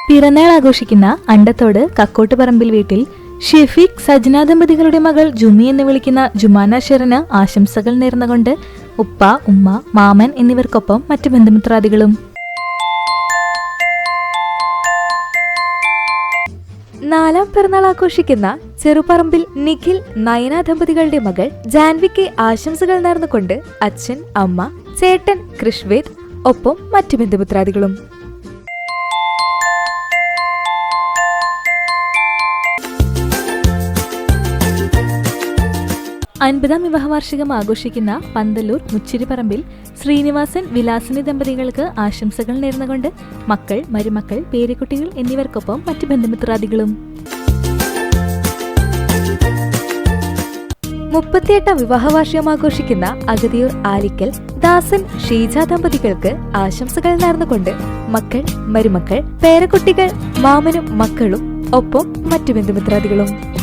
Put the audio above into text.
പിറന്നാൾ ആഘോഷിക്കുന്ന അണ്ടത്തോട് കക്കോട്ടുപറമ്പിൽ വീട്ടിൽ ഷെഫീഖ് സജ്ന ദമ്പതികളുടെ മകൾ ജുമി എന്ന് വിളിക്കുന്ന ജുമാന ഷെറിന് ആശംസകൾ നേർന്നുകൊണ്ട് ഉപ്പ, ഉമ്മ, മാമൻ എന്നിവർക്കൊപ്പം മറ്റു ബന്ധുമിത്രാദികളും. നാലാം പിറന്നാൾ ആഘോഷിക്കുന്ന ചെറുപറമ്പിൽ നിഖിൽ, നയന ദമ്പതികളുടെ മകൾ ജാൻവിക്ക് ആശംസകൾ നേർന്നുകൊണ്ട് അച്ഛൻ, അമ്മ, ചേട്ടൻ കൃഷ്വേദ് ഒപ്പം മറ്റു ബന്ധുമിത്രാദികളും. 50ാം വിവാഹവാർഷികം ആഘോഷിക്കുന്ന പന്തല്ലൂർ മുച്ചിരിപ്പറമ്പിൽ ശ്രീനിവാസൻ, വിലാസിനി ദമ്പതികൾക്ക് ആശംസകൾ നേർന്നുകൊണ്ട് മക്കൾ, മരുമക്കൾ, പേരക്കുട്ടികൾ എന്നിവർക്കൊപ്പം മറ്റു ബന്ധുമിത്രാദികളും. 38ാം വിവാഹവാർഷികം ആഘോഷിക്കുന്ന അഗതിയൂർ ആലിക്കൽ ദാസൻ, ഷീജ ദമ്പതികൾക്ക് ആശംസകൾ നേർന്നുകൊണ്ട് മക്കൾ, മരുമക്കൾ, പേരക്കുട്ടികൾ, മാമനും മക്കളും ഒപ്പം മറ്റു ബന്ധുമിത്രാദികളും.